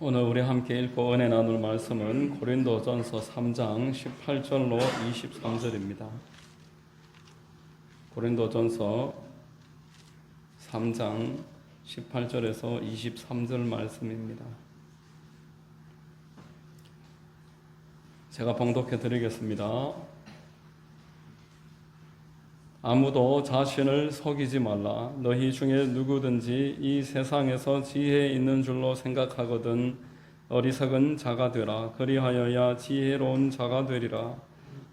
오늘 우리 함께 읽고 은혜 나눌 말씀은 고린도전서 3장 18절로 23절입니다. 고린도전서 3장 18절에서 23절 말씀입니다. 제가 봉독해 드리겠습니다. 아무도 자신을 속이지 말라. 너희 중에 누구든지 이 세상에서 지혜 있는 줄로 생각하거든 어리석은 자가 되라. 그리하여야 지혜로운 자가 되리라.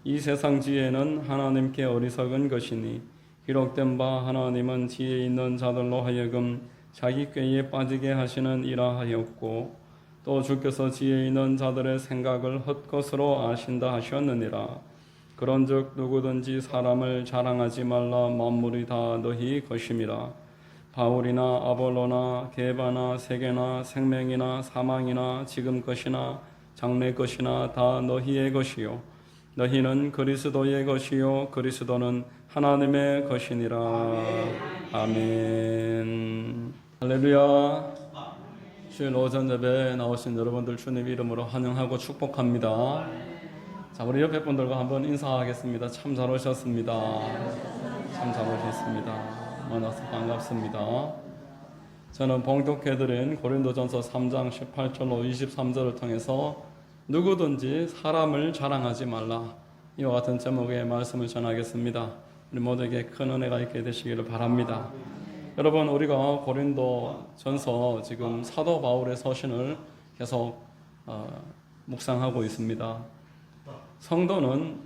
이 세상 지혜는 하나님께 어리석은 것이니 기록된 바 하나님은 지혜 있는 자들로 하여금 자기 꾀에 빠지게 하시는 이라 하였고 또 주께서 지혜 있는 자들의 생각을 헛것으로 아신다 하셨느니라. 그런즉 누구든지 사람을 자랑하지 말라. 만물이 다 너희 것임이라. 바울이나 아볼로나 게바나 세계나 생명이나 사망이나 지금 것이나 장래 것이나 다 너희의 것이요 너희는 그리스도의 것이요 그리스도는 하나님의 것이니라. 아멘. 할렐루야. 주일 오전 예배에 나오신 여러분들 주님 이름으로 환영하고 축복합니다. 자, 우리 옆에 분들과 한번 인사하겠습니다. 참 잘 오셨습니다. 참 잘 오셨습니다. 만나서 반갑습니다. 저는 봉독해드린 고린도전서 3장 18절로 23절을 통해서 누구든지 사람을 자랑하지 말라, 이와 같은 제목의 말씀을 전하겠습니다. 우리 모두에게 큰 은혜가 있게 되시기를 바랍니다. 여러분, 우리가 고린도전서 지금 사도 바울의 서신을 계속 묵상하고 있습니다. 성도는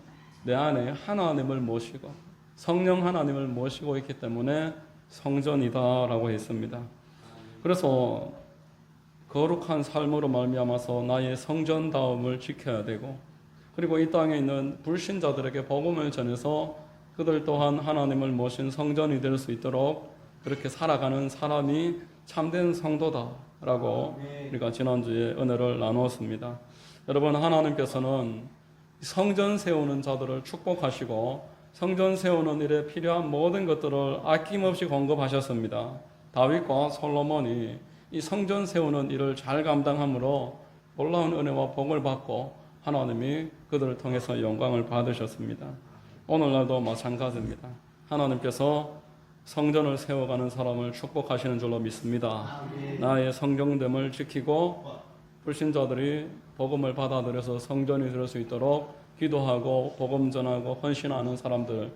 내 안에 하나님을 모시고 성령 하나님을 모시고 있기 때문에 성전이다라고 했습니다. 그래서 거룩한 삶으로 말미암아서 나의 성전다움을 지켜야 되고, 그리고 이 땅에 있는 불신자들에게 복음을 전해서 그들 또한 하나님을 모신 성전이 될 수 있도록 그렇게 살아가는 사람이 참된 성도다라고 우리가 지난주에 은혜를 나누었습니다. 여러분, 하나님께서는 성전 세우는 자들을 축복하시고 성전 세우는 일에 필요한 모든 것들을 아낌없이 공급하셨습니다. 다윗과 솔로몬이 이 성전 세우는 일을 잘 감당함으로 놀라운 은혜와 복을 받고 하나님이 그들을 통해서 영광을 받으셨습니다. 오늘날도 마찬가지입니다. 하나님께서 성전을 세워가는 사람을 축복하시는 줄로 믿습니다. 나의 성경됨을 지키고 불신자들이 복음을 받아들여서 성전이 될 수 있도록 기도하고 복음 전하고 헌신하는 사람들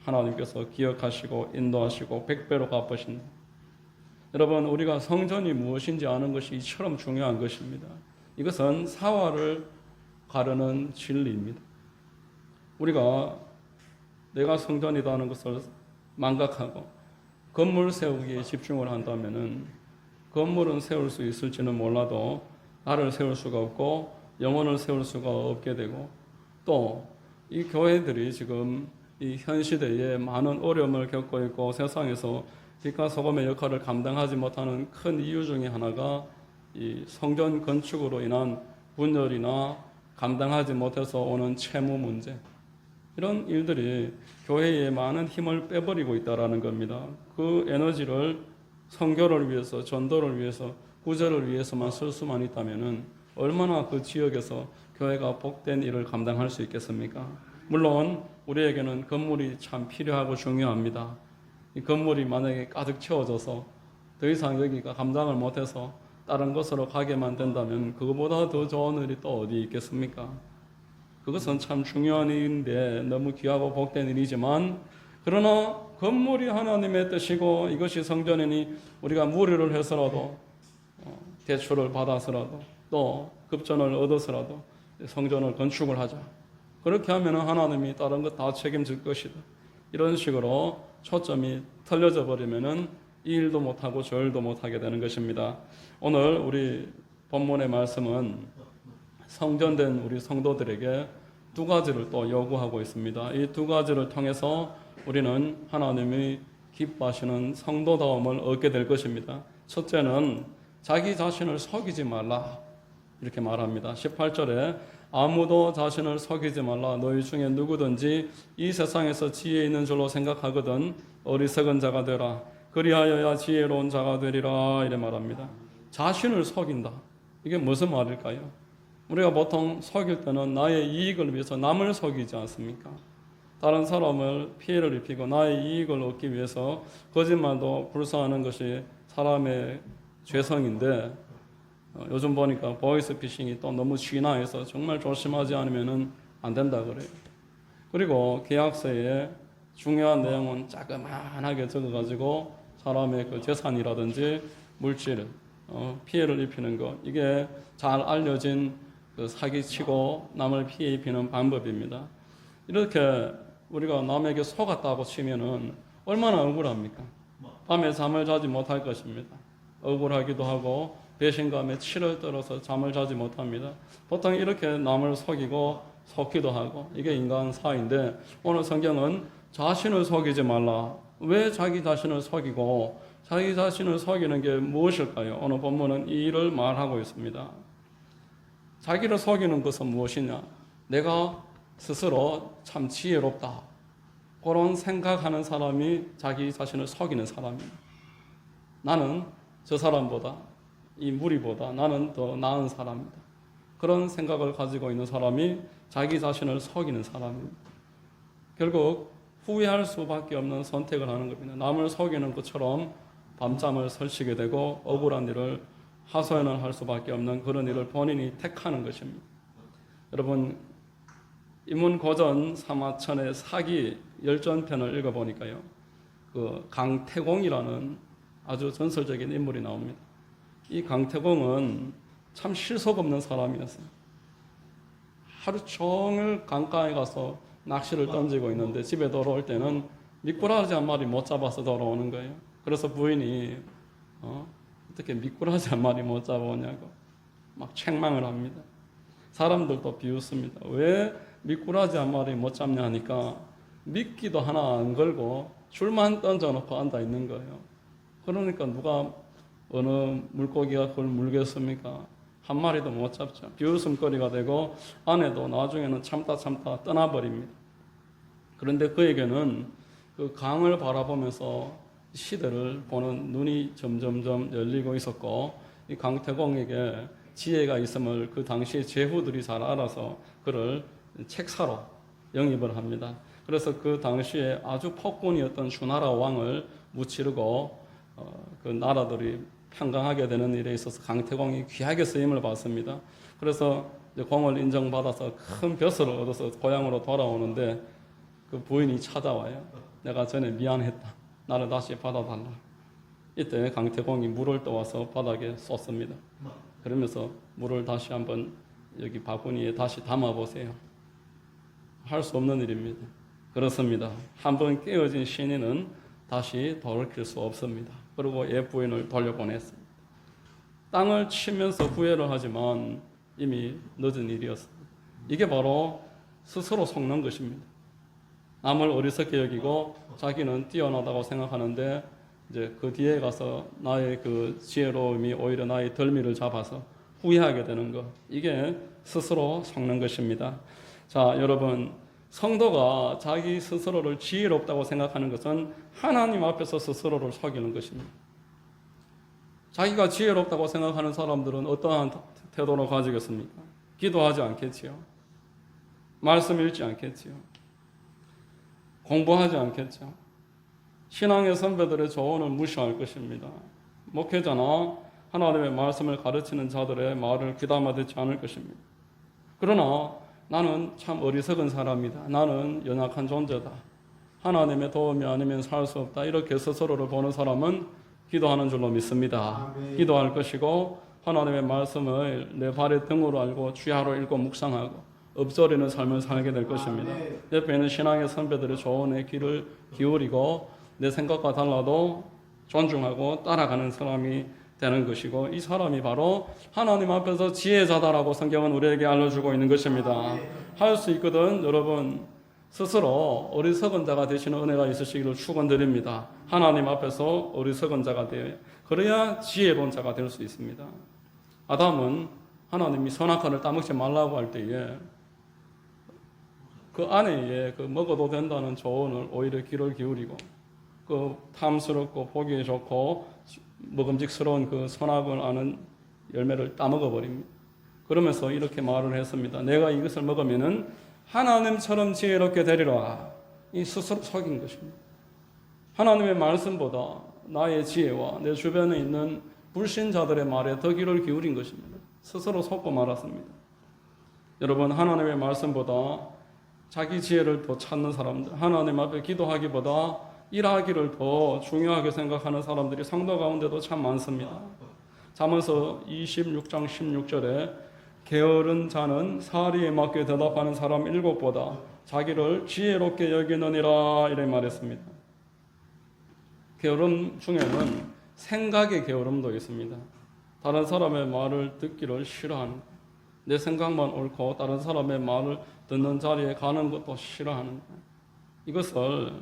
하나님께서 기억하시고 인도하시고 백배로 갚으신다. 여러분, 우리가 성전이 무엇인지 아는 것이 이처럼 중요한 것입니다. 이것은 사활을 가르는 진리입니다. 우리가 내가 성전이라는 것을 망각하고 건물 세우기에 집중을 한다면은 건물은 세울 수 있을지는 몰라도 나를 세울 수가 없고 영혼을 세울 수가 없게 되고, 또 이 교회들이 지금 이 현 시대에 많은 어려움을 겪고 있고 세상에서 빛과 소금의 역할을 감당하지 못하는 큰 이유 중에 하나가 이 성전 건축으로 인한 분열이나 감당하지 못해서 오는 채무 문제, 이런 일들이 교회에 많은 힘을 빼버리고 있다는 겁니다. 그 에너지를 선교를 위해서, 전도를 위해서, 구제를 위해서만 쓸 수만 있다면 얼마나 그 지역에서 교회가 복된 일을 감당할 수 있겠습니까? 물론 우리에게는 건물이 참 필요하고 중요합니다. 이 건물이 만약에 가득 채워져서 더 이상 여기가 감당을 못해서 다른 곳으로 가게만 된다면 그거보다 더 좋은 일이 또 어디 있겠습니까? 그것은 참 중요한 일인데 너무 귀하고 복된 일이지만, 그러나 건물이 하나님의 뜻이고 이것이 성전이니 우리가 무료를 해서라도 대출을 받아서라도 또 급전을 얻어서라도 성전을 건축을 하자. 그렇게 하면 하나님이 다른 것 다 책임질 것이다. 이런 식으로 초점이 틀려져 버리면 이 일도 못하고 저 일도 못하게 되는 것입니다. 오늘 우리 본문의 말씀은 성전된 우리 성도들에게 두 가지를 또 요구하고 있습니다. 이 두 가지를 통해서 우리는 하나님이 기뻐하시는 성도다움을 얻게 될 것입니다. 첫째는 자기 자신을 속이지 말라, 이렇게 말합니다. 18절에 아무도 자신을 속이지 말라. 너희 중에 누구든지 이 세상에서 지혜 있는 줄로 생각하거든 어리석은 자가 되라. 그리하여야 지혜로운 자가 되리라, 이래 말합니다. 자신을 속인다. 이게 무슨 말일까요? 우리가 보통 속일 때는 나의 이익을 위해서 남을 속이지 않습니까? 다른 사람을 피해를 입히고 나의 이익을 얻기 위해서 거짓말도 불사하는 것이 사람의 죄성인데 요즘 보니까 보이스피싱이 또 너무 진화해서 정말 조심하지 않으면 안 된다 그래요. 그리고 계약서에 중요한 내용은 자그마하게 적어가지고 사람의 그 재산이라든지 물질, 피해를 입히는 것, 이게 잘 알려진 그 사기치고 남을 피해 입히는 방법입니다. 이렇게 우리가 남에게 속았다고 치면은 얼마나 억울합니까? 밤에 잠을 자지 못할 것입니다. 억울하기도 하고 배신감에 치를 떨어서 잠을 자지 못합니다. 보통 이렇게 남을 속기도 하고 이게 인간사인데 오늘 성경은 자신을 속이지 말라. 왜 자기 자신을 속이고 자기 자신을 속이는 게 무엇일까요? 오늘 본문은 이 일을 말하고 있습니다. 자기를 속이는 것은 무엇이냐? 내가 스스로 참 지혜롭다. 그런 생각하는 사람이 자기 자신을 속이는 사람입니다. 나는 저 사람보다, 이 무리보다 나는 더 나은 사람이다. 그런 생각을 가지고 있는 사람이 자기 자신을 속이는 사람입니다. 결국 후회할 수밖에 없는 선택을 하는 겁니다. 남을 속이는 것처럼 밤잠을 설치게 되고 억울한 일을 하소연을 할 수밖에 없는 그런 일을 본인이 택하는 것입니다. 여러분, 인문고전 사마천의 사기 열전편을 읽어보니까요, 그 강태공이라는 아주 전설적인 인물이 나옵니다. 이 강태공은 참 실속 없는 사람이었어요. 하루 종일 강가에 가서 낚시를 던지고 있는데 집에 돌아올 때는 미꾸라지 한 마리 못 잡아서 돌아오는 거예요. 그래서 부인이 어떻게 미꾸라지 한 마리 못 잡아오냐고 막 책망을 합니다. 사람들도 비웃습니다. 왜 미꾸라지 한 마리 못 잡냐 하니까 미끼도 하나 안 걸고 줄만 던져놓고 앉아 있는 거예요. 그러니까 누가 어느 물고기가 그걸 물겠습니까? 한 마리도 못 잡죠. 비웃음거리가 되고 아내도 나중에는 참다 떠나버립니다. 그런데 그에게는 그 강을 바라보면서 시대를 보는 눈이 점점점 열리고 있었고 이 강태공에게 지혜가 있음을 그 당시 제후들이 잘 알아서 그를 책사로 영입을 합니다. 그래서 그 당시에 아주 폭군이었던 주나라 왕을 무찌르고 그 나라들이 평강하게 되는 일에 있어서 강태공이 귀하게 쓰임을 받습니다. 그래서 이제 공을 인정받아서 큰 벼슬을 얻어서 고향으로 돌아오는데 그 부인이 찾아와요. 내가 전에 미안했다. 나를 다시 받아달라. 이때 강태공이 물을 떠와서 바닥에 쏟습니다. 그러면서 물을 다시 한번 여기 바구니에 다시 담아보세요. 할 수 없는 일입니다. 그렇습니다. 한번 깨어진 신인은 다시 돌이킬 수 없습니다. 그리고 옛 부인을 돌려보냈습니다. 땅을 치면서 후회를 하지만 이미 늦은 일이었습니다. 이게 바로 스스로 속는 것입니다. 남을 어리석게 여기고 자기는 뛰어나다고 생각하는데 이제 그 뒤에 가서 나의 그 지혜로움이 오히려 나의 덜미를 잡아서 후회하게 되는 것. 이게 스스로 속는 것입니다. 자, 여러분, 성도가 자기 스스로를 지혜롭다고 생각하는 것은 하나님 앞에서 스스로를 속이는 것입니다. 자기가 지혜롭다고 생각하는 사람들은 어떠한 태도를 가지겠습니까? 기도하지 않겠지요. 말씀 읽지 않겠지요. 공부하지 않겠죠. 신앙의 선배들의 조언을 무시할 것입니다. 목회자나 하나님의 말씀을 가르치는 자들의 말을 귀담아 듣지 않을 것입니다. 그러나 나는 참 어리석은 사람이다. 나는 연약한 존재다. 하나님의 도움이 아니면 살 수 없다. 이렇게 스스로를 보는 사람은 기도하는 줄로 믿습니다. 아멘. 기도할 것이고 하나님의 말씀을 내 발의 등으로 알고 주야로 읽고 묵상하고 엎조리는 삶을 살게 될 것입니다. 아멘. 옆에 있는 신앙의 선배들의 조언에 귀를 기울이고 내 생각과 달라도 존중하고 따라가는 사람이 되는 것이고 이 사람이 바로 하나님 앞에서 지혜자다라고 성경은 우리에게 알려주고 있는 것입니다. 할 수 있거든 여러분 스스로 어리석은 자가 되시는 은혜가 있으시기를 축원드립니다. 하나님 앞에서 어리석은 자가 되어 그래야 지혜로운 자가 될 수 있습니다. 아담은 하나님이 선악과를 따먹지 말라고 할 때에 그 아내의 그 먹어도 된다는 조언을 오히려 귀를 기울이고 그 탐스럽고 보기 좋고 먹음직스러운 그 선악을 아는 열매를 따먹어 버립니다. 그러면서 이렇게 말을 했습니다. 내가 이것을 먹으면은 하나님처럼 지혜롭게 되리라. 이 스스로 속인 것입니다. 하나님의 말씀보다 나의 지혜와 내 주변에 있는 불신자들의 말에 더 귀를 기울인 것입니다. 스스로 속고 말았습니다. 여러분, 하나님의 말씀보다 자기 지혜를 더 찾는 사람들, 하나님 앞에 기도하기보다 일하기를 더 중요하게 생각하는 사람들이 성도 가운데도 참 많습니다. 잠언서 26장 16절에 게으른 자는 사리에 맞게 대답하는 사람 7보다 자기를 지혜롭게 여기느니라 이렇게 말했습니다. 게으름 중에는 생각의 게으름도 있습니다. 다른 사람의 말을 듣기를 싫어하는 것, 내 생각만 옳고 다른 사람의 말을 듣는 자리에 가는 것도 싫어하는 것, 이것을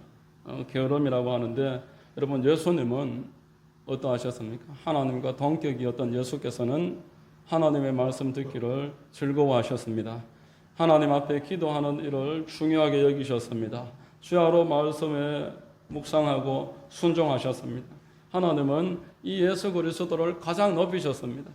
게으름이라고 하는데, 여러분, 예수님은 어떠하셨습니까? 하나님과 동격이었던 예수께서는 하나님의 말씀 듣기를 즐거워하셨습니다. 하나님 앞에 기도하는 일을 중요하게 여기셨습니다. 주야로 말씀에 묵상하고 순종하셨습니다. 하나님은 이 예수 그리스도를 가장 높이셨습니다.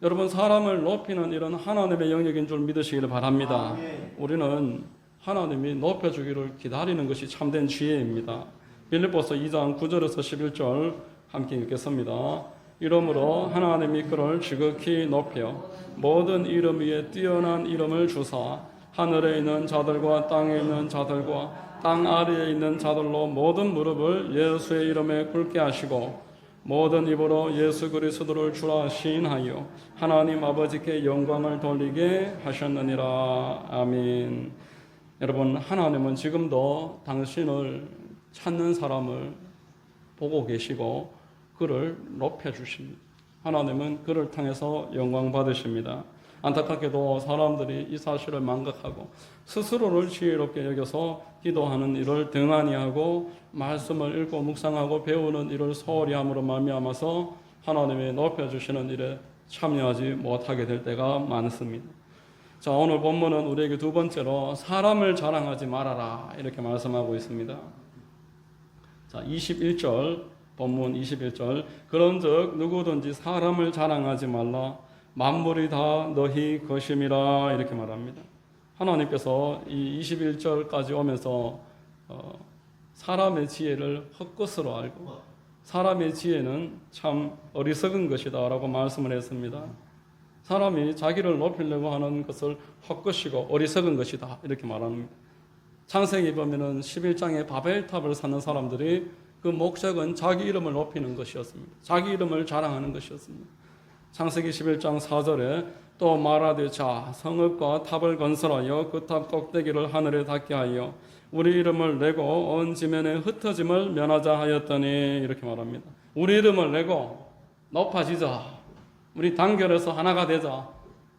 여러분, 사람을 높이는 일은 하나님의 영역인 줄 믿으시기를 바랍니다. 우리는 하나님이 높여주기를 기다리는 것이 참된 지혜입니다. 빌립보서 2장 9절에서 11절 함께 읽겠습니다. 이러므로 하나님이 그를 지극히 높여 모든 이름 위에 뛰어난 이름을 주사 하늘에 있는 자들과 땅에 있는 자들과 땅 아래에 있는 자들로 모든 무릎을 예수의 이름에 꿇게 하시고 모든 입으로 예수 그리스도를 주라 시인하여 하나님 아버지께 영광을 돌리게 하셨느니라. 아멘. 여러분, 하나님은 지금도 당신을 찾는 사람을 보고 계시고 그를 높여주십니다. 하나님은 그를 통해서 영광 받으십니다. 안타깝게도 사람들이 이 사실을 망각하고 스스로를 지혜롭게 여겨서 기도하는 일을 등한히 하고 말씀을 읽고 묵상하고 배우는 일을 소홀히 함으로 말미암아서 하나님이 높여주시는 일에 참여하지 못하게 될 때가 많습니다. 자, 오늘 본문은 우리에게 두 번째로 사람을 자랑하지 말아라 이렇게 말씀하고 있습니다. 자, 21절 본문 21절 그런즉 누구든지 사람을 자랑하지 말라 만물이 다 너희 것임이라 이렇게 말합니다. 하나님께서 이 21절까지 오면서 사람의 지혜를 헛것으로 알고 사람의 지혜는 참 어리석은 것이다 라고 말씀을 했습니다. 사람이 자기를 높이려고 하는 것을 헛것이고 어리석은 것이다 이렇게 말합니다. 창세기 보면은 11장에 바벨탑을 쌓는 사람들이 그 목적은 자기 이름을 높이는 것이었습니다. 자기 이름을 자랑하는 것이었습니다. 창세기 11장 4절에 또 말하되 자 성읍과 탑을 건설하여 그 탑 꼭대기를 하늘에 닿게 하여 우리 이름을 내고 온 지면에 흩어짐을 면하자 하였더니 이렇게 말합니다. 우리 이름을 내고 높아지자, 우리 단결해서 하나가 되자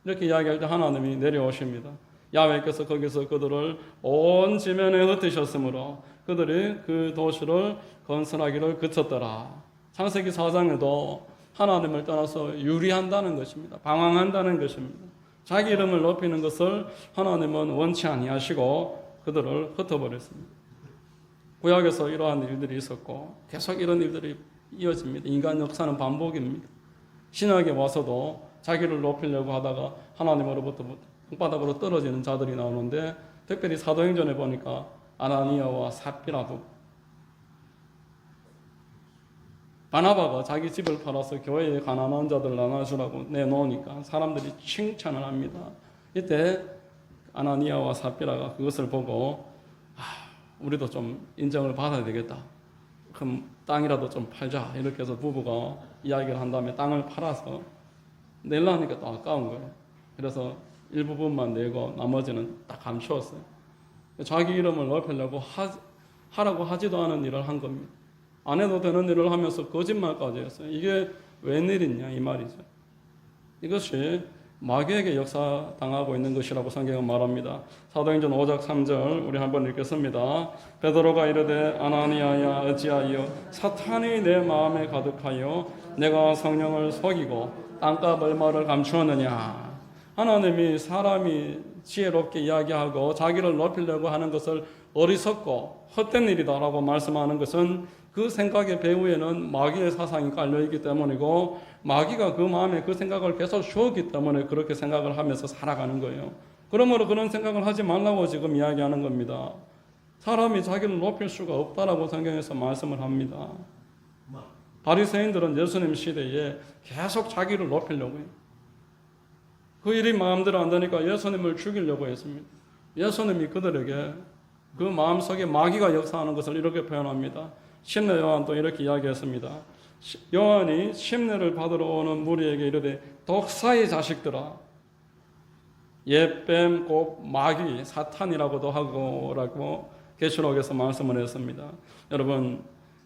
이렇게 이야기할 때 하나님이 내려오십니다. 야훼께서 거기서 그들을 온 지면에 흩으셨으므로 그들이 그 도시를 건설하기를 그쳤더라. 창세기 4장에도 하나님을 떠나서 유리한다는 것입니다. 방황한다는 것입니다. 자기 이름을 높이는 것을 하나님은 원치 아니하시고 그들을 흩어버렸습니다. 구약에서 이러한 일들이 있었고 계속 이런 일들이 이어집니다. 인간 역사는 반복입니다. 신약에 와서도 자기를 높이려고 하다가 하나님으로부터 땅바닥으로 떨어지는 자들이 나오는데 특별히 사도행전에 보니까 아나니아와 삽비라도 바나바가 자기 집을 팔아서 교회에 가난한 자들 나눠주라고 내놓으니까 사람들이 칭찬을 합니다. 이때 아나니아와 삽비라가 그것을 보고 우리도 좀 인정을 받아야 되겠다. 그럼 땅이라도 좀 팔자. 이렇게 해서 부부가 이야기를 한 다음에 땅을 팔아서 내려니까 또 아까운 거예요. 그래서 일부분만 내고 나머지는 딱 감추었어요. 자기 이름을 높이려고 하라고 하지도 않은 일을 한 겁니다. 안 해도 되는 일을 하면서 거짓말까지 했어요. 이게 웬일이냐 이 말이죠. 이것이 마귀에게 역사당하고 있는 것이라고 성경은 말합니다. 사도행전 5장 3절 우리 한번 읽겠습니다. 베드로가 이르되 아나니아야 어찌하여 사탄이 내 마음에 가득하여 내가 성령을 속이고 땅값 얼마를 감추었느냐. 하나님이 사람이 지혜롭게 이야기하고 자기를 높이려고 하는 것을 어리석고 헛된 일이다라고 말씀하는 것은 그 생각의 배후에는 마귀의 사상이 깔려있기 때문이고 마귀가 그 마음에 그 생각을 계속 주었기 때문에 그렇게 생각을 하면서 살아가는 거예요. 그러므로 그런 생각을 하지 말라고 지금 이야기하는 겁니다. 사람이 자기를 높일 수가 없다라고 성경에서 말씀을 합니다. 바리새인들은 예수님 시대에 계속 자기를 높이려고 해요. 그 일이 마음대로 안 되니까 예수님을 죽이려고 했습니다. 예수님이 그들에게 그 마음속에 마귀가 역사하는 것을 이렇게 표현합니다. 심내 요한도 이렇게 이야기했습니다. 요한이 심내를 받으러 오는 무리에게 이르되 독사의 자식들아, 옛뱀 곧 마귀 사탄이라고도 하고라고 계시록에서 말씀을 했습니다. 여러분,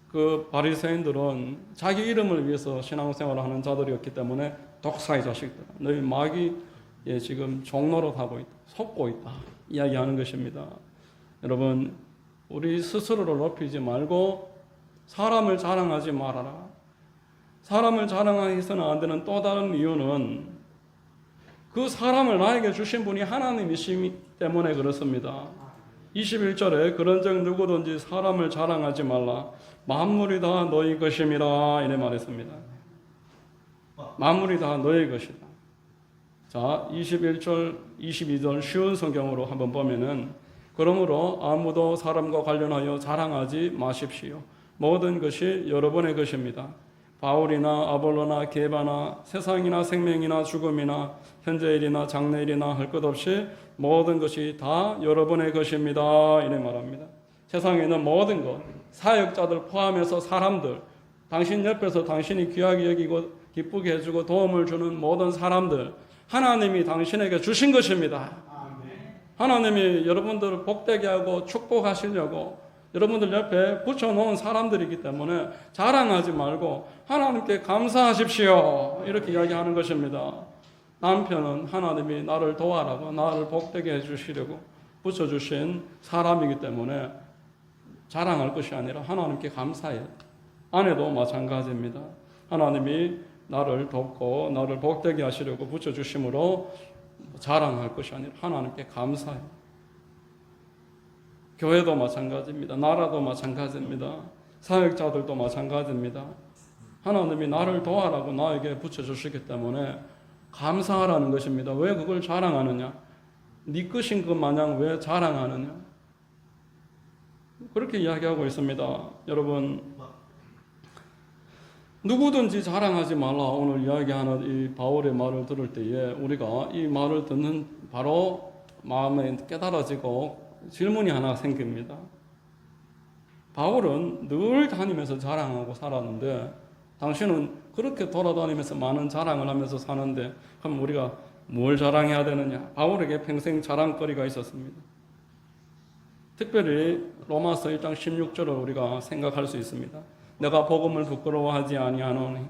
그 바리새인들은 자기 이름을 위해서 신앙생활을 하는 자들이었기 때문에 독사의 자식들, 너희 마귀에 지금 종노릇하고 있다, 속고 있다 이야기하는 것입니다. 여러분, 우리 스스로를 높이지 말고 사람을 자랑하지 말아라. 사람을 자랑해서는 안 되는 또 다른 이유는 그 사람을 나에게 주신 분이 하나님이시기 때문에 그렇습니다. 21절에 그런즉 누구든지 사람을 자랑하지 말라. 만물이 다 너희 것임이라 이래 말했습니다. 만물이 다 너희 것이다. 자, 21절, 22절 쉬운 성경으로 한번 보면은 그러므로 아무도 사람과 관련하여 자랑하지 마십시오. 모든 것이 여러분의 것입니다. 바울이나 아볼로나 게바나 세상이나 생명이나 죽음이나 현재일이나 장래일이나 할 것 없이 모든 것이 다 여러분의 것입니다. 이래 말합니다. 세상에 있는 모든 것, 사역자들 포함해서 사람들, 당신 옆에서 당신이 귀하게 여기고 기쁘게 해주고 도움을 주는 모든 사람들, 하나님이 당신에게 주신 것입니다. 하나님이 여러분들을 복되게 하고 축복하시려고 여러분들 옆에 붙여놓은 사람들이기 때문에 자랑하지 말고 하나님께 감사하십시오. 이렇게 이야기하는 것입니다. 남편은 하나님이 나를 도와라고 나를 복되게 해주시려고 붙여주신 사람이기 때문에 자랑할 것이 아니라 하나님께 감사해요. 아내도 마찬가지입니다. 하나님이 나를 돕고 나를 복되게 하시려고 붙여주심으로 자랑할 것이 아니라 하나님께 감사해요. 교회도 마찬가지입니다. 나라도 마찬가지입니다. 사역자들도 마찬가지입니다. 하나님이 나를 도와라고 나에게 붙여주시기 때문에 감사하라는 것입니다. 왜 그걸 자랑하느냐? 네 것인 것 마냥 왜 자랑하느냐? 그렇게 이야기하고 있습니다. 여러분, 누구든지 자랑하지 말라 오늘 이야기하는 이 바울의 말을 들을 때에 우리가 이 말을 듣는 바로 마음에 깨달아지고 질문이 하나 생깁니다. 바울은 늘 다니면서 자랑하고 살았는데 당신은 그렇게 돌아다니면서 많은 자랑을 하면서 사는데 그럼 우리가 뭘 자랑해야 되느냐? 바울에게 평생 자랑거리가 있었습니다. 특별히 로마서 1장 16절을 우리가 생각할 수 있습니다. 내가 복음을 부끄러워하지 아니하노니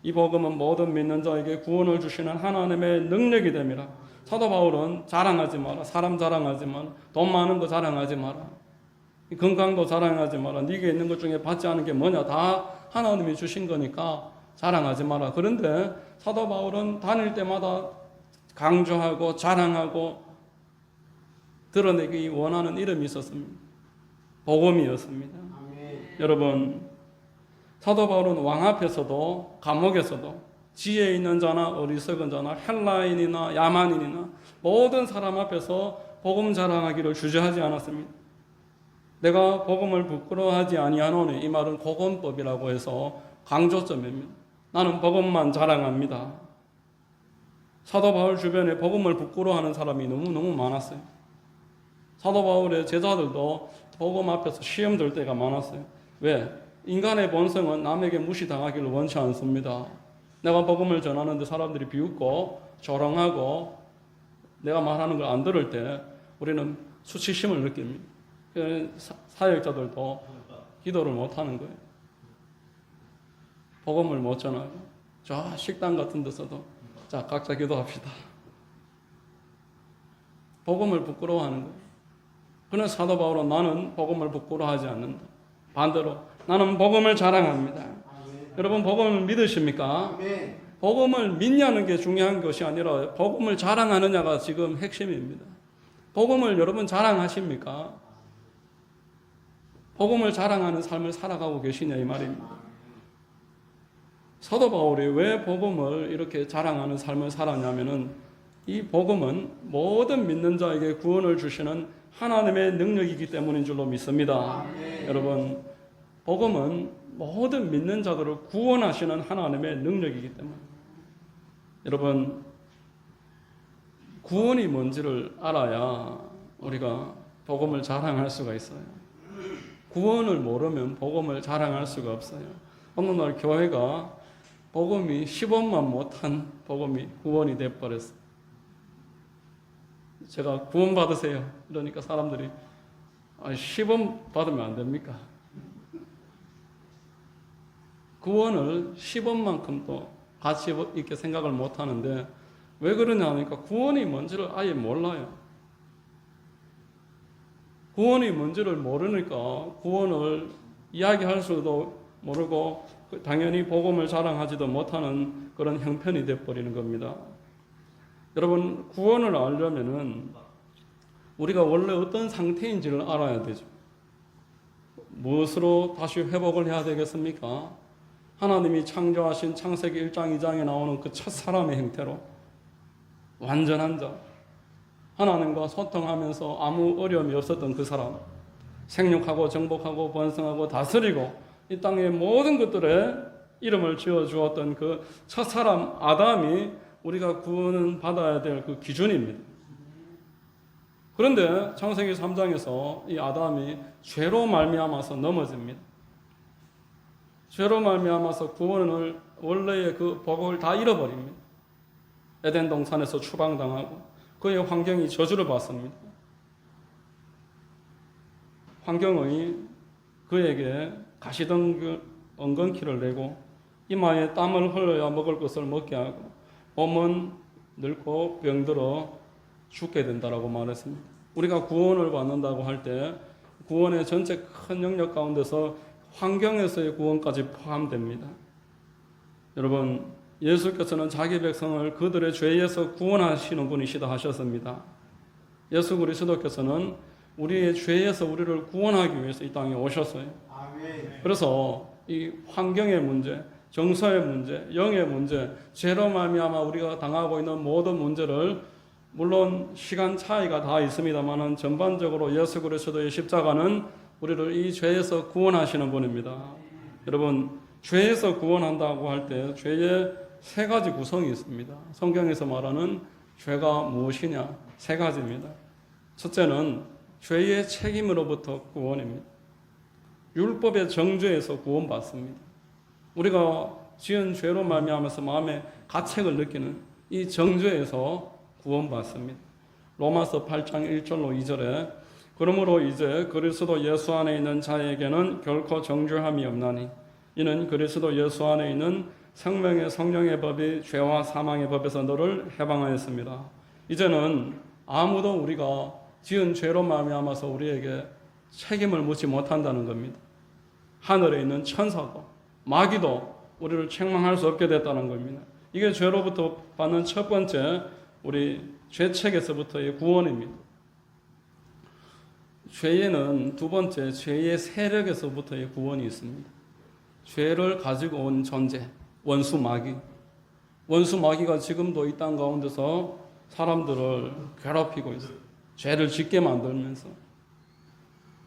이 복음은 모든 믿는 자에게 구원을 주시는 하나님의 능력이 됨이라. 사도 바울은 자랑하지 마라. 사람 자랑하지 마라. 돈 많은 거 자랑하지 마라. 건강도 자랑하지 마라. 네게 있는 것 중에 받지 않은 게 뭐냐. 다 하나님이 주신 거니까 자랑하지 마라. 그런데 사도 바울은 다닐 때마다 강조하고 자랑하고 드러내기 원하는 이름이 있었습니다. 복음이었습니다. 여러분, 사도 바울은 왕 앞에서도 감옥에서도 지혜 있는 자나 어리석은 자나 헬라인이나 야만인이나 모든 사람 앞에서 복음 자랑하기를 주저하지 않았습니다. 내가 복음을 부끄러워하지 아니하노니 이 말은 고건법이라고 해서 강조점입니다. 나는 복음만 자랑합니다. 사도 바울 주변에 복음을 부끄러워하는 사람이 너무너무 많았어요. 사도 바울의 제자들도 복음 앞에서 시험 들 때가 많았어요. 왜? 인간의 본성은 남에게 무시당하기를 원치 않습니다. 내가 복음을 전하는데 사람들이 비웃고 조롱하고 내가 말하는 걸 안 들을 때 우리는 수치심을 느낍니다. 사역자들도 기도를 못하는 거예요. 복음을 못 전하고 저 식당 같은 데서도 자 각자 기도합시다. 복음을 부끄러워하는 거예요. 그러나 사도 바울은 나는 복음을 부끄러워하지 않는다. 반대로 나는 복음을 자랑합니다. 여러분 복음을 믿으십니까? 네. 복음을 믿냐는 게 중요한 것이 아니라 복음을 자랑하느냐가 지금 핵심입니다. 복음을 여러분 자랑하십니까? 복음을 자랑하는 삶을 살아가고 계시냐 이 말입니다. 사도 바울이 왜 복음을 이렇게 자랑하는 삶을 살았냐면은 이 복음은 모든 믿는 자에게 구원을 주시는 하나님의 능력이기 때문인 줄로 믿습니다. 여러분, 복음은 모든 믿는 자들을 구원하시는 하나님의 능력이기 때문에 여러분, 구원이 뭔지를 알아야 우리가 복음을 자랑할 수가 있어요. 구원을 모르면 복음을 자랑할 수가 없어요. 어느 날 교회가 복음이 10원만 못한 복음이 구원이 돼버렸어요. 제가 구원 받으세요. 그러니까 사람들이 10원 받으면 안 됩니까? 구원을 10원만큼도 가치 있게 생각을 못 하는데 왜 그러냐 하니까 구원이 뭔지를 아예 몰라요. 구원이 뭔지를 모르니까 구원을 이야기할 수도 모르고 당연히 복음을 자랑하지도 못하는 그런 형편이 되어버리는 겁니다. 여러분, 구원을 알려면은 우리가 원래 어떤 상태인지를 알아야 되죠. 무엇으로 다시 회복을 해야 되겠습니까? 하나님이 창조하신 창세기 1장 2장에 나오는 그 첫 사람의 형태로 완전한 자, 하나님과 소통하면서 아무 어려움이 없었던 그 사람, 생육하고 정복하고 번성하고 다스리고 이 땅의 모든 것들에 이름을 지어주었던 그 첫 사람 아담이 우리가 구원을 받아야 될 그 기준입니다. 그런데 창세기 3장에서 이 아담이 죄로 말미암아서 넘어집니다. 죄로 말미암아서 구원을 원래의 그 복을 다 잃어버립니다. 에덴 동산에서 추방당하고 그의 환경이 저주를 받습니다. 환경의 그에게 가시던 엉겅퀴를 내고 이마에 땀을 흘려야 먹을 것을 먹게 하고 몸은 늙고 병들어 죽게 된다라고 말했습니다. 우리가 구원을 받는다고 할 때 구원의 전체 큰 영역 가운데서 환경에서의 구원까지 포함됩니다. 여러분, 예수께서는 자기 백성을 그들의 죄에서 구원하시는 분이시다 하셨습니다. 예수 그리스도께서는 우리의 죄에서 우리를 구원하기 위해서 이 땅에 오셨어요. 그래서 이 환경의 문제, 정서의 문제, 영의 문제, 죄로 말미암아 우리가 당하고 있는 모든 문제를 물론 시간 차이가 다 있습니다만은 전반적으로 예수 그리스도의 십자가는 우리를 이 죄에서 구원하시는 분입니다. 여러분, 죄에서 구원한다고 할 때 죄의 세 가지 구성이 있습니다. 성경에서 말하는 죄가 무엇이냐? 세 가지입니다. 첫째는 죄의 책임으로부터 구원입니다. 율법의 정죄에서 구원받습니다. 우리가 지은 죄로 말미암아서 마음에 가책을 느끼는 이 정죄에서 구원받습니다. 로마서 8장 1절로 2절에 그러므로 이제 그리스도 예수 안에 있는 자에게는 결코 정죄함이 없나니 이는 그리스도 예수 안에 있는 생명의 성령의 법이 죄와 사망의 법에서 너를 해방하였습니다. 이제는 아무도 우리가 지은 죄로 말미암아서 우리에게 책임을 묻지 못한다는 겁니다. 하늘에 있는 천사도 마귀도 우리를 책망할 수 없게 됐다는 겁니다. 이게 죄로부터 받는 첫 번째 우리 죄책에서부터의 구원입니다. 죄에는 두 번째 죄의 세력에서부터의 구원이 있습니다. 죄를 가지고 온 존재, 원수 마귀. 원수 마귀가 지금도 이 땅 가운데서 사람들을 괴롭히고 있어요. 죄를 짓게 만들면서.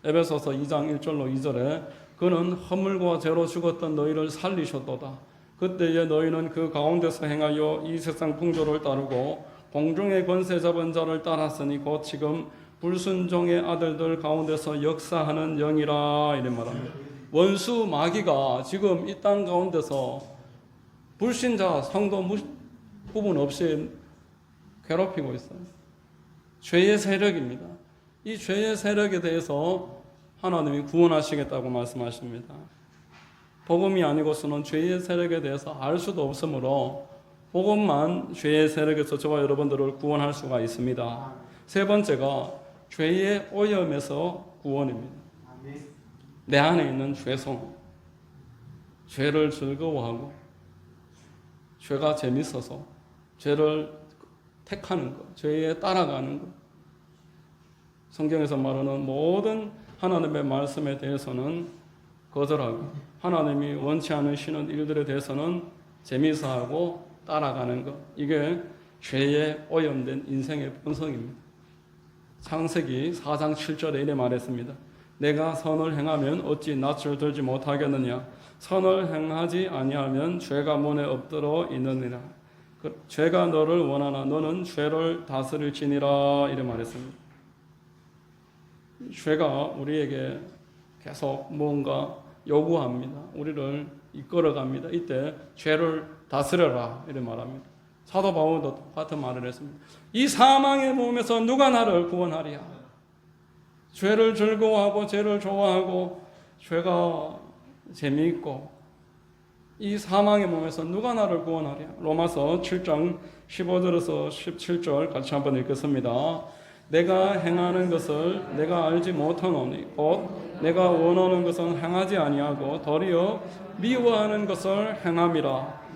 에베소서 2장 1절로 2절에 그는 허물과 죄로 죽었던 너희를 살리셨도다. 그때에 너희는 그 가운데서 행하여 이 세상 풍조를 따르고 공중의 권세 잡은 자를 따랐으니 곧 지금 불순종의 아들들 가운데서 역사하는 영이라 이래 말합니다. 원수 마귀가 지금 이 땅 가운데서 불신자 성도 구분 없이 괴롭히고 있어요. 죄의 세력입니다. 이 죄의 세력에 대해서 하나님이 구원하시겠다고 말씀하십니다. 복음이 아니고서는 죄의 세력에 대해서 알 수도 없으므로 복음만 죄의 세력에서 저와 여러분들을 구원할 수가 있습니다. 세 번째가 죄의 오염에서 구원입니다. 내 안에 있는 죄성, 죄를 즐거워하고 죄가 재밌어서 죄를 택하는 것, 죄에 따라가는 것. 성경에서 말하는 모든 하나님의 말씀에 대해서는 거절하고 하나님이 원치 않으시는 일들에 대해서는 재미있어 하고 따라가는 것, 이게 죄에 오염된 인생의 본성입니다. 창세기 4장 7절에 이래 말했습니다. 내가 선을 행하면 어찌 낯을 들지 못하겠느냐. 선을 행하지 아니하면 죄가 문에 엎드러 있느니라. 죄가 너를 원하나 너는 죄를 다스릴지니라. 이래 말했습니다. 죄가 우리에게 계속 뭔가 요구합니다. 우리를 이끌어갑니다. 이때 죄를 다스려라 이래 말합니다. 사도 바울도 똑같은 말을 했습니다. 이 사망의 몸에서 누가 나를 구원하리야. 죄를 즐거워하고 죄를 좋아하고 죄가 재미있고 이 사망의 몸에서 누가 나를 구원하랴. 로마서 7장 15절에서 17절 같이 한번 읽겠습니다. 내가 행하는 것을 내가 알지 못하노니 곧 내가 원하는 것은 행하지 아니하고 도리어 미워하는 것을 행함이라.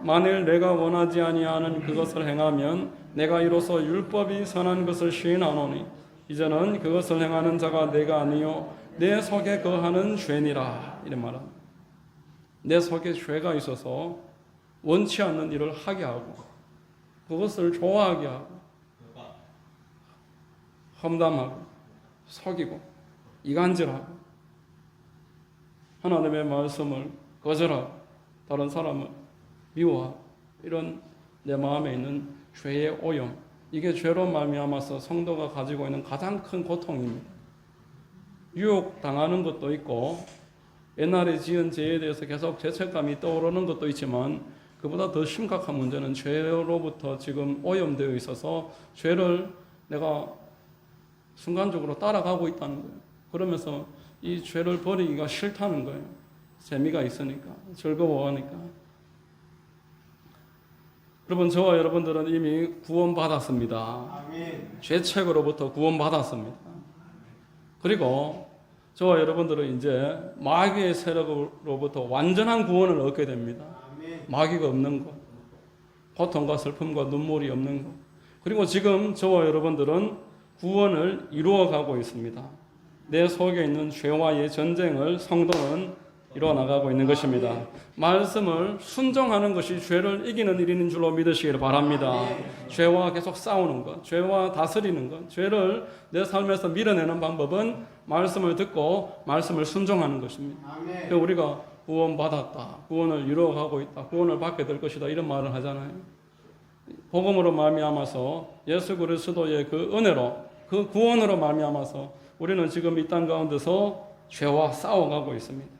만일 내가 원하지 아니하는 그것을 행하면 내가 이로써 율법이 선한 것을 시인하노니 이제는 그것을 행하는 자가 내가 아니요 내 속에 거하는 죄니라. 이런 말은 내 속에 죄가 있어서 원치 않는 일을 하게 하고 그것을 좋아하게 하고 험담하고 속이고 이간질하고 하나님의 말씀을 거절하고 다른 사람을 미워하고 이런 내 마음에 있는 죄의 오염, 이게 죄로 말미암아서 성도가 가지고 있는 가장 큰 고통입니다. 유혹당하는 것도 있고 옛날에 지은 죄에 대해서 계속 죄책감이 떠오르는 것도 있지만 그보다 더 심각한 문제는 죄로부터 지금 오염되어 있어서 죄를 내가 순간적으로 따라가고 있다는 거예요. 그러면서 이 죄를 버리기가 싫다는 거예요. 재미가 있으니까, 즐거워하니까. 여러분, 저와 여러분들은 이미 구원받았습니다. 아멘. 죄책으로부터 구원받았습니다. 그리고 저와 여러분들은 이제 마귀의 세력으로부터 완전한 구원을 얻게 됩니다. 아멘. 마귀가 없는 것, 고통과 슬픔과 눈물이 없는 것. 그리고 지금 저와 여러분들은 구원을 이루어가고 있습니다. 내 속에 있는 죄와의 전쟁을 성도는 이루어나가고 있는 것입니다. 말씀을 순종하는 것이 죄를 이기는 일인 줄로 믿으시길 바랍니다. 죄와 계속 싸우는 것, 죄와 다스리는 것, 죄를 내 삶에서 밀어내는 방법은 말씀을 듣고 말씀을 순종하는 것입니다. 우리가 구원받았다, 구원을 이루어가고 있다, 구원을 받게 될 것이다 이런 말을 하잖아요. 복음으로 말미암아서 예수 그리스도의 그 은혜로 그 구원으로 말미암아서 우리는 지금 이 땅 가운데서 죄와 싸워가고 있습니다.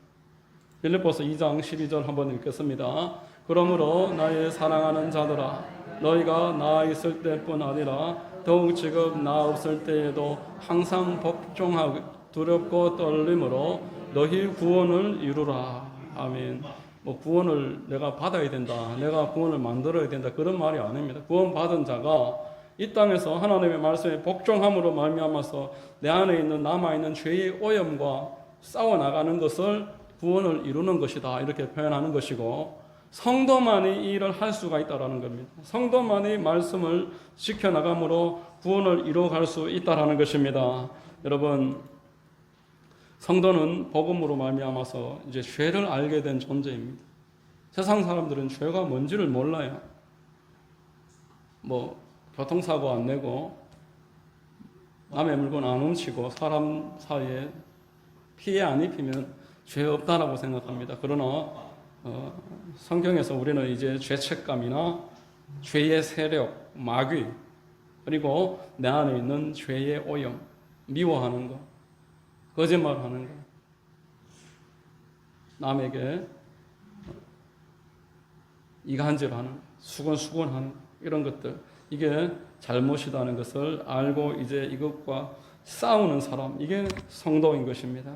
빌립보서 2장 12절 한번 읽겠습니다. 그러므로 나의 사랑하는 자들아 너희가 나 있을 때뿐 아니라 더욱 지금 나 없을 때에도 항상 복종하고 두렵고 떨림으로 너희 구원을 이루라. 아멘. 구원을 내가 받아야 된다, 내가 구원을 만들어야 된다 그런 말이 아닙니다. 구원받은 자가 이 땅에서 하나님의 말씀에 복종함으로 말미암아서 내 안에 있는 남아있는 죄의 오염과 싸워나가는 것을 구원을 이루는 것이다 이렇게 표현하는 것이고, 성도만이 이 일을 할 수가 있다는 겁니다. 성도만이 말씀을 지켜나감으로 구원을 이루어갈 수 있다는 것입니다. 여러분, 성도는 복음으로 말미암아서 이제 죄를 알게 된 존재입니다. 세상 사람들은 죄가 뭔지를 몰라요. 교통사고 안 내고 남의 물건 안 훔치고 사람 사이에 피해 안 입히면 죄 없다라고 생각합니다. 그러나 성경에서 우리는 이제 죄책감이나 죄의 세력, 마귀, 그리고 내 안에 있는 죄의 오염, 미워하는 것, 거짓말하는 것, 남에게 이간질하는, 수근수근하는 이런 것들, 이게 잘못이라는 것을 알고 이제 이것과 싸우는 사람, 이게 성도인 것입니다.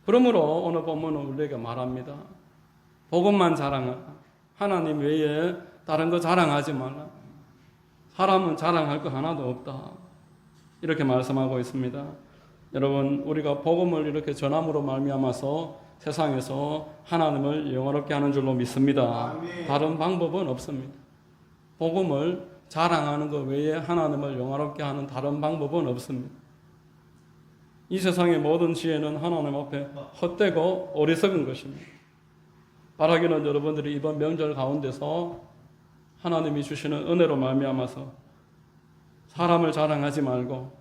그러므로 오늘 본문은 우리에게 말합니다. 복음만 자랑하라. 하나님 외에 다른 거 자랑하지 말라. 사람은 자랑할 거 하나도 없다. 이렇게 말씀하고 있습니다. 여러분, 우리가 복음을 이렇게 전함으로 말미암아서 세상에서 하나님을 영화롭게 하는 줄로 믿습니다. 아멘. 다른 방법은 없습니다. 복음을 자랑하는 것 외에 하나님을 영화롭게 하는 다른 방법은 없습니다. 이 세상의 모든 지혜는 하나님 앞에 헛되고 어리석은 것입니다. 바라기는 여러분들이 이번 명절 가운데서 하나님이 주시는 은혜로 말미암아서 사람을 자랑하지 말고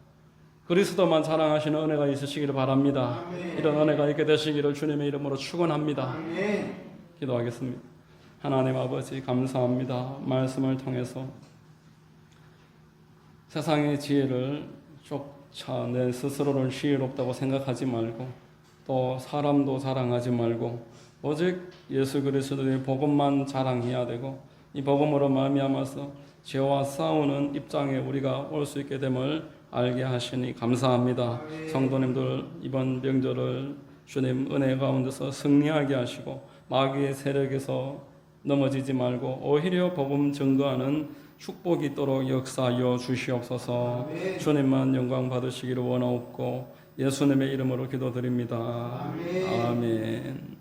그리스도만 자랑하시는 은혜가 있으시기를 바랍니다. 아멘. 이런 은혜가 있게 되시기를 주님의 이름으로 축원합니다. 아멘. 기도하겠습니다. 하나님 아버지 감사합니다. 말씀을 통해서 세상의 지혜를 쫓아 내 스스로를 지혜롭다고 생각하지 말고 또 사람도 자랑하지 말고 오직 예수 그리스도의 복음만 자랑해야 되고 이 복음으로 말미암아서 죄와 싸우는 입장에 우리가 올 수 있게 됨을 알게 하시니 감사합니다. 성도님들 이번 명절을 주님 은혜 가운데서 승리하게 하시고 마귀의 세력에서 넘어지지 말고 오히려 복음 증거하는 축복이 있도록 역사하여 주시옵소서. 주님만 영광 받으시기를 원하옵고 예수님의 이름으로 기도드립니다. 아멘.